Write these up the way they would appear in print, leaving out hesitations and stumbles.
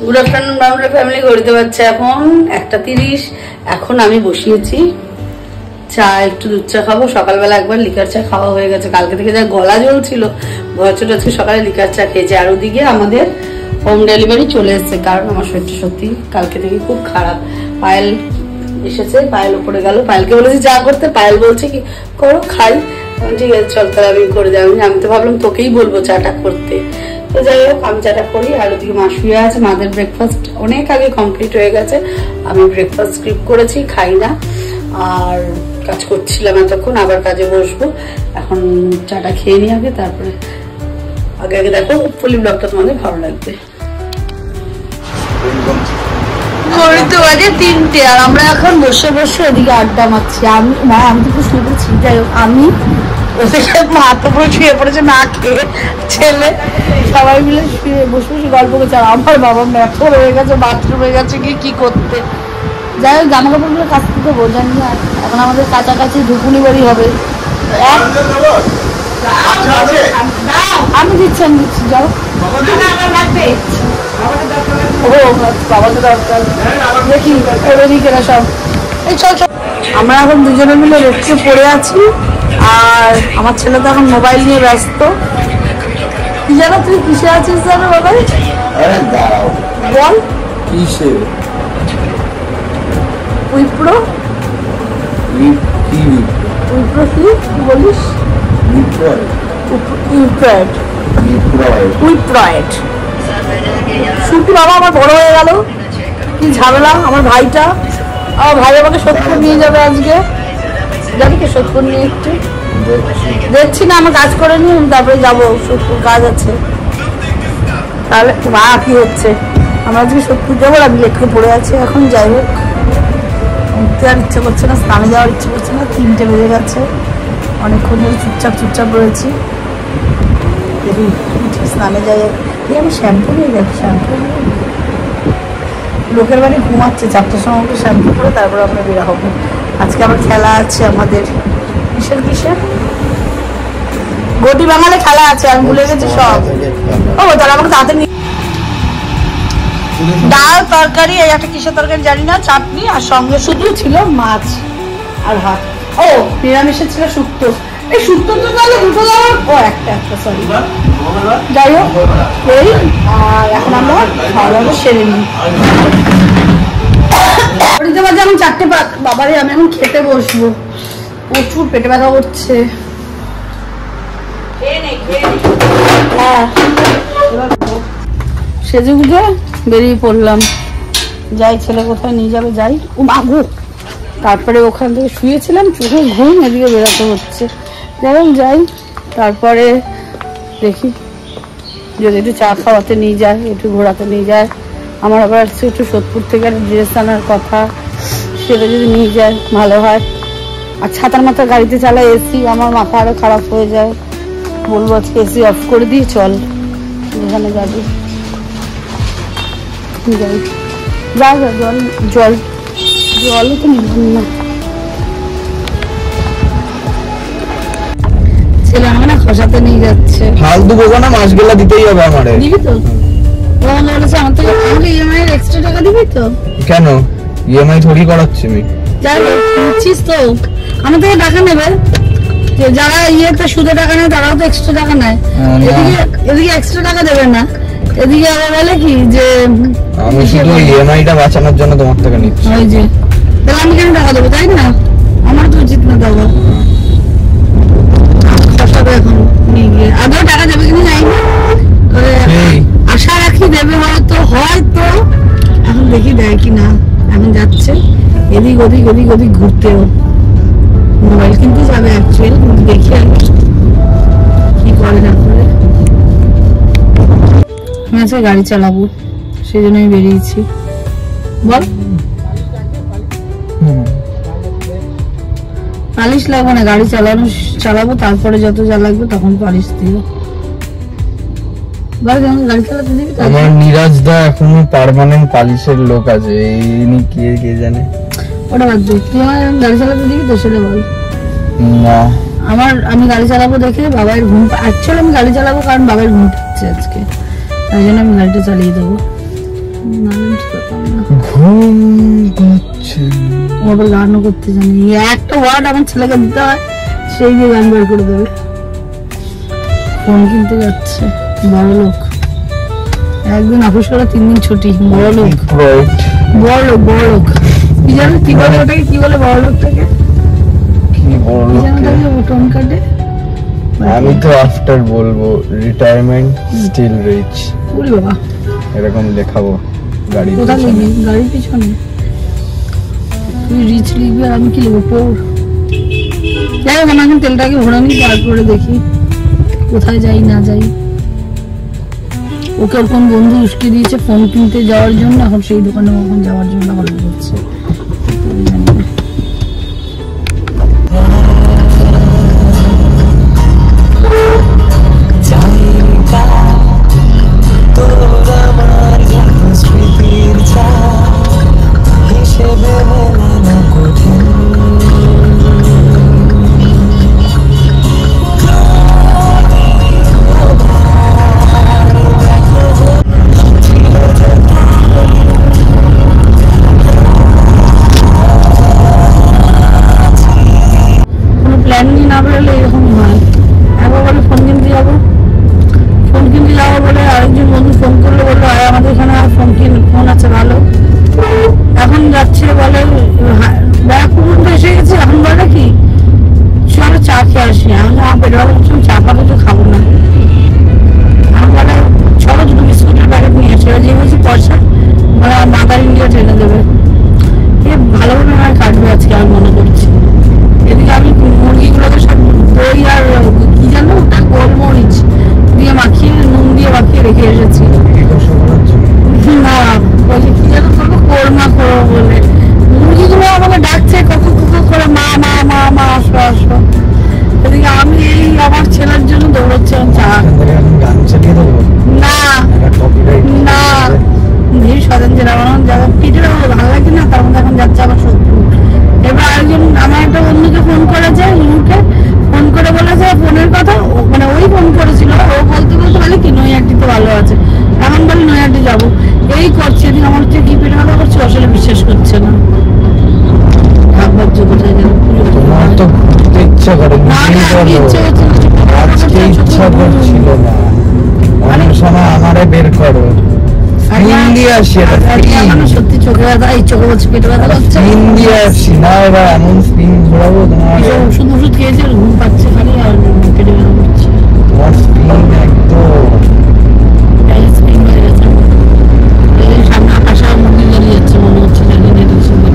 Good afternoon Bangla family. ঘড়িতে পাচ্ছে এখন 1:30। এখন আমি বসিয়েছি চা, একটু দুধ চা খাবো। সকালবেলা একবার লিকার চা খাওয়া হয়ে গেছে, কালকে থেকে যা গলা জ্বলছিল ভয় ছোট। আজকে সকালে লিকার চা খেয়েছি। আর ওদিকে আমাদের হোম ডেলিভারি চলে এসছে, কারণ আমার শরীরটা সত্যি কালকে থেকে খুব খারাপ। পায়েল এসেছে, পায়েল উপরে গেল, পায়েলকে বলেছি চা করতে, পায়েল বলছে কি করো খাই। ঠিক আছে চল তাহলে আমি করে যাবো। আমি তো ভাবলাম তোকেই বলবো চাটা করতে। তো যাই হোক আমি চাটা করি। আর ওদিকে মা শুয়ে আছে, মাদের ব্রেকফাস্ট অনেক আগে কমপ্লিট হয়ে গেছে। আমি ব্রেকফাস্ট স্কিপ করেছি, খাই না। আর কাজ করছিলাম এতক্ষণ, আবার কাজে বসবো। এখন চাটা খেয়ে নিই আগে, তারপরে আগে আগে দেখো ফুলি ব্লগটা তোমাদের ভালো লাগবে। ঘড়িতে বাজে 3টে আর আমরা এখন বসে বসে এদিকে আড্ডা মারছি। আমি তো খুব শুয়ে পড়েছি। যাই হোক আমি ওদিকে মা তো পুরো শুয়ে পড়েছে না খেয়ে, ছেলে সবাই মিলে শুয়ে বসে বসে গল্প করছে। আর আমার বাবা ম্যাথর হয়ে গেছে, বাথরুমে গেছে কি করতে। যাই হোক জামা কাপড়গুলো কাছ থেকে বোঝান না। এখন আমাদের কাছাকাছি ধুপুনি বাড়ি হবে। আমি দিচ্ছি যাও। বাবাকে দরকার দেখি এদিকে সব। এই চল চল। আমরা এখন দুজনে মিলে রেস্টে পড়ে আছি। আর আমার ছেলে তো এখন মোবাইল নিয়ে ব্যস্ত। কি জানো তুই কিসে আছিস জানো বাবাই? বল কিসে? উইপ্রো। উইপ্রো কি বলিস? উইপ্রয়েড। শুনছি বাবা আমার বড় হয়ে গেল, কি ঝামেলা। আমার ভাইটা, আমার ভাই আমাকে সোদপুর নিয়ে যাবে আজকে। জানি কি সোদপুর নিয়ে একটু দেখছি না, আমার কাজ করে নিই তারপরে যাবো। সোদপুর কাজ আছে। তাহলে মা কি হচ্ছে, আমরা আজকে সোদপুর যাবো। আমি লেটকে পড়ে আছি এখন। যাই হোক উঠতে আর ইচ্ছে করছে না, স্নানে যাওয়ার ইচ্ছে করছে না। 3টে বেজে গেছে, অনেকক্ষণ ধরে চুপচাপ রয়েছি। দেখি স্নানে যাই। আমি শ্যাম্পু নিয়ে যাচ্ছি, শ্যাম্পু লোকের বাড়ি ঘুমাচ্ছে। 4টার সময় শ্যাম্পু করে তারপর আমরা বেরা হবো। আজকে আবার খেলা আছে আমাদের। কিসের গটি বাঙালে খেলা আছে, আমি ভুলে গেছি সব। ও তাহলে আমাকে তাড়াতাড়ি ডাল তরকারি, এই একটা কিসের তরকারি জানি না, চাটনি, আর সঙ্গে শুধু ছিল মাছ আর ভাত। ও নিরামিষের ছিল শুক্তো। এই শুক্তো তো তাহলে দুটো দেওয়ার ও একটা সরি। যাই হোক এই আর এখন আমরা খাওয়া দাওয়া সেরে নিই। যেমন 4টে বাবারে আমি এখন খেতে বসবো। প্রচুর পেটে ব্যথা করছে। হ্যাঁ সেজে গুজে বেরিয়ে পড়লাম। যাই ছেলে কোথায় নিয়ে যাবে যাই। ও মাগো, তারপরে ওখান থেকে শুয়েছিলাম, চোখে ঘুম, এদিকে বেরোতে হচ্ছে। যেমন যাই, তারপরে দেখি যদি একটু চা খাওয়াতে নিয়ে যায়, একটু ঘোরাতে নিয়ে যায়। আমার আবার আসছে একটু সোদপুর থেকে একটা ড্রেস আনার কথা, সেটা যদি নিয়ে যায় ভালো হয়। আর ছাতার মাথা গাড়িতে চালায় এসি, আমার মাথা আরো খারাপ হয়ে যায়। বলবো আজকে এসি অফ করে দিয়ে চল যেখানে যাবি যাই। যা জল তো নিবি না। ছেলে আমাকে না খসাতে নিয়ে যাচ্ছে। ফালতু বোকা না, মাসগুলা দিতেই হবে আমারে। দিবি তো? বলেছে আমার থেকে আমাকে ইএমআই এর এক্সট্রা টাকা দিবি তো? কেন ইএমআই থোড়ি করাচ্ছি আমি? যাই হোক বুঝছিস তো, আমার থেকে টাকা নেবে। যারা ইয়েতে সুদে টাকা নেয় তারাও তো এক্সট্রা টাকা নেয়। এদিকে এক্সট্রা টাকা দেবে না, এদিকে আবার বলে কি যে আমি শুধু ইএমআইটা বাঁচানোর জন্য তোমার থেকে নিচ্ছি। ওই যে তাহলে আমি কেন টাকা দেবো, তাই না? আমার তো উচিত না দেবো। খসাবে এখন নিয়ে গিয়ে। আদৌ টাকা দেবে কিনা জানি না, আশা রাখি দেবে হয়তো। এখন দেখি দেয় কিনা। এখন যাচ্ছে এদিক ওদিক ঘুরতেও। মোবাইল কিনতে যাবে অ্যাকচুয়ালি, কিন্তু দেখি আর কি করে না করে। আমি আজকে গাড়ি চালাবো, সেই জন্য আমি বেরিয়েছি। বল পালিশ লাগবে না, গাড়ি চালাবো, তারপরে যত যা লাগবে তখন পালিশ দিও। আমার নিরাজ দা এখনো পার্মানেন্ট পালিশের লোক আছে, কে জানে। ওটা বাদ দে, তুই আমার গাড়ি চালাতে দিবি তো সেটা বল। না আমি গাড়ি চালাবো দেখে বাবার ঘুম। অ্যাকচুয়ালি আমি গাড়ি চালাবো কারণ বাবার ঘুম পাচ্ছে আজকে, তাই জন্য আমি গাড়িটা চালিয়ে দেবো। ঘুম পাচ্ছে, আবার গানও করতে জানি, একটা ওয়ার্ড আমার ছেলেকে দিতে হয় সেই দিয়ে গান বের করে দেবে। ফোন কিনতে যাচ্ছে, বড় লোক, একদিন অফিস করে 3 দিন ছুটি, বড় লোক বড় লোক বড় লোক। কি জানো কি বলে ওটাকে, কি বলে বড় লোকটাকে, কি বড় লোক টোন কাটে। আমি তো আফটার বলবো রিটায়ারমেন্ট স্টিল রিচ, ওরে বাবা এরকম দেখাবো গাড়ি। কোথায় লিখবি? গাড়ির পিছনে তুই রিচ লিখবি আর আমি কি লিখবো? পোর। যাই হোক, আমি তেলটাকে ভরে নিই, তারপরে দেখি কোথায় যাই না যাই। ওকে ওর কোন বন্ধু উস্কে দিয়েছে ফোন কিনতে যাওয়ার জন্য, এখন সেই দোকানে ওখানে যাওয়ার জন্য ভালো করছে। বের করো সত্যি চোখে ব্যথা, এই চোখে বলছে পেটে ব্যথা করছে, এমন স্পিন ঘোরাবো তোমার। ওষুধ ওষুধ খেয়েছে, ঘুম পাচ্ছে খালি আর পেটে ব্যথা করছে। তোমার স্পিন একদম স্পিন হয়ে গেছে, সামনে আকাশে মুরগি জ্বালিয়ে যাচ্ছে মনে হচ্ছে, জানি না এটা সুন্দর।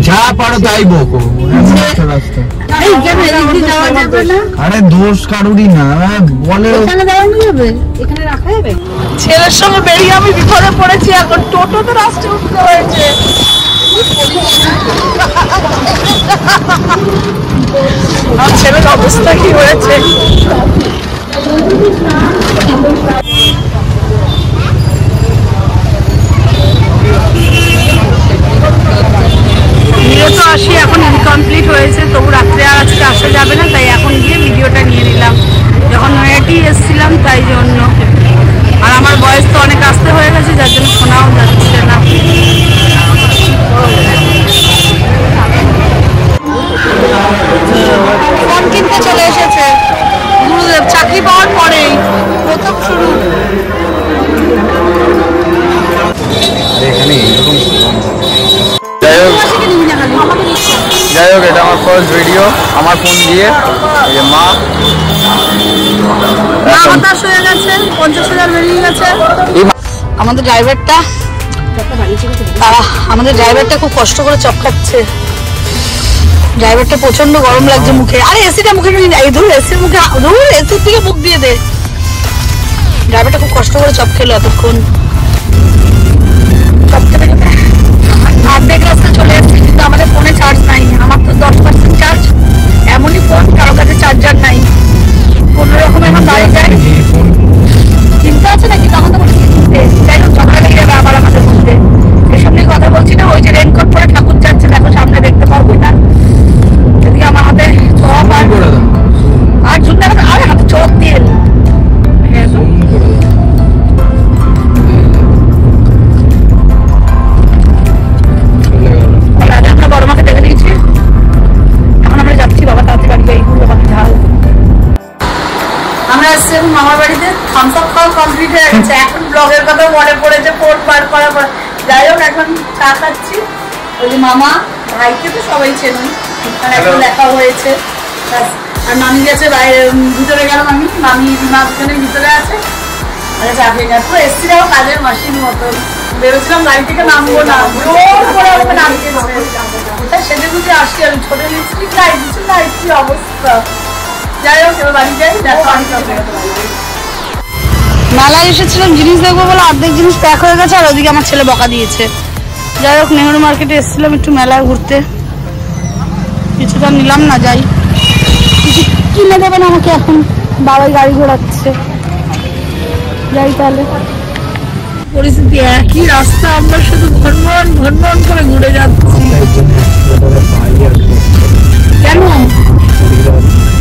যা পারো তাই বকো, আরে দোষ কারুরই না, বলে ছেলের সঙ্গে বেরিয়ে আমি বিপদে পড়েছি, এখন টোটোতে রাস্তায় উঠতে হয়েছে। আমার ছেলের অবস্থা কি হয়েছে। তো আসি, এখন ইনকমপ্লিট হয়েছে, তবু রাত্রে আর আজকে আসা যাবে না, তাই এখন গিয়ে ভিডিওটা নিয়ে নিলাম। যখন নয়াটি এসেছিলাম তাই জন্য, আর আমার বয়স তো অনেক আসতে হয়ে গেছে, যার জন্য শোনাও যাচ্ছে না। ফোন কিনতে চলে এসেছে গুরুদেব, চাকরি পাওয়ার পরেই প্রথম শুরু। যাই হোক, এটা আমার ফার্স্ট ভিডিও আমার ফোন দিয়ে। মা হতাশ হয়ে গেছে, 50,000 বেরিয়ে গেছে। আমাদের ড্রাইভারটা খুব কষ্ট করে চপ খাচ্ছে। ড্রাইভারটা প্রচন্ড গরম লাগছে মুখে। আরে এসিটা মুখে এসির মুখে এসির থেকে মুখ দিয়ে দে। ড্রাইভারটা খুব কষ্ট করে চপ খেলো এতক্ষণ। চপ খেতে খেতে অর্ধেক রাস্তা চলে এসেছি, কিন্তু আমাদের ফোনে চার্জ নাই। আমার তো 10% চার্জ। এমনই ফোন, কারো কাছে চার্জার নাই। কোনো রকম এখন বাড়ি যায়। চিন্তা আছে নাকি? তখন তো কিনতে যাই হোক, ঝগড়া লেগে যাবে আবার আমাদের মধ্যে। এসব নিয়ে কথা বলছি না। ওই যে রেনকোট পরে ঠাকুর যাচ্ছে, দেখো সামনে দেখতে পাবো না। এদিকে আমার হাতে চপ আর ঝুন্ডা, আরে হাতে চপ দিয়ে আমরা বড় মাকে দেখে দিয়েছি। এখন আমরা যাচ্ছি বাবা তাড়াতাড়ি বাড়ি যাই, বাবাকে ঝাল। আমরা আসছি এখন মামার বাড়িতে। থামস আপ খাওয়া কমপ্লিট হয়ে গেছে। এখন ব্লগের কথা মনে পড়েছে, ফোন বার করার পর। যাই হোক, এখন চা খাচ্ছি। ওই যে মামা, ভাইকে তো সবাই চেনেন, এখন দেখা হয়েছে। আর মামি গেছে বাইরে, ভিতরে গেল মামি দুজনের ভিতরে আছে। চা খেয়ে গেছে। পুরো এসছি যাবো কাজের মাসির মতন। ভেবেছিলাম গাড়ি থেকে নামবো না, জোর করে আমাকে নামিয়ে সেজে বুঝে আসছি আমি। ছোট লিপস্টিক নাই, কিছু নাই, কি অবস্থা। যাই হোক, এবার বাড়ি যাই। মেলায় এসেছিলাম জিনিস দেখবো বলে অর্ধেক জিনিস প্যাক হয়ে গেছে, আর ওদিকে আমার ছেলে বকা দিয়েছে। যাই হোক, নেহরু মার্কেটে এসেছিলাম একটু মেলায় ঘুরতে। কিছুটা নিলাম না, যাই কিছু কিনে দেবেন আমাকে এখন। বাবাই গাড়ি ঘোরাচ্ছে। যাই তাহলে। পরিস্থিতি একই, রাস্তা আমরা শুধু ভনভন করে ঘুরে যাচ্ছি। কেন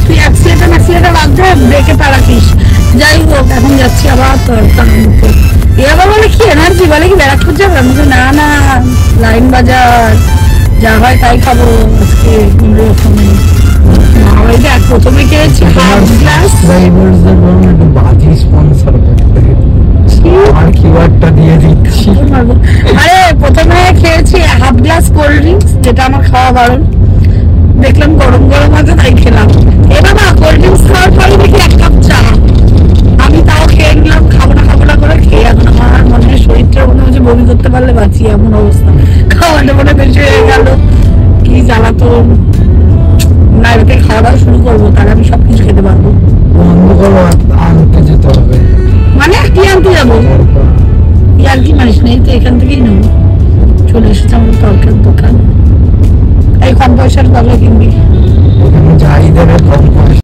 তুই অ্যাক্সিলেটার বাধ্য ব্রেকে তাড়াতিস। যাই হোক, এখন যাচ্ছি আবার তরকার মুখে। এবার বলে কি এনার্জি, বলে কি ব্যারাকপুর যাবে? আমি না না, লাইন বাজার যা হয় তাই খাবো আজকে। প্রথমে খেয়েছি হাফ গ্লাস। আরে প্রথমে খেয়েছি হাফ গ্লাস কোল্ড ড্রিঙ্কস, যেটা আমার খাওয়া বারণ। দেখলাম গরম গরম আছে, তাই খেলাম। এবার না, কোল্ড ড্রিঙ্কস খাওয়ার পরে দেখি 1 কাপ চা। আমি তাও খেয়ে নিলাম, খাবো না করে খেয়ে। এখন আমার মনে হয় শরীরটা মনে হচ্ছে বমি করতে পারলে বাঁচি, এমন অবস্থা। খাওয়াটা মনে বেশি হয়ে গেল, কি জ্বালাতন। না, এবার খাওয়া দাওয়া শুরু করবো, তাহলে আমি সবকিছু খেতে পারবো। আনতে যেতে হবে। মানে কি আনতে যাবো? আর কি মানিস নেই তো, এখান থেকেই নেবো। চলে এসেছে আমাদের তরকারির দোকান। এই কম পয়সার তরকারি কিনবি, যাই দেবে কম পয়সা।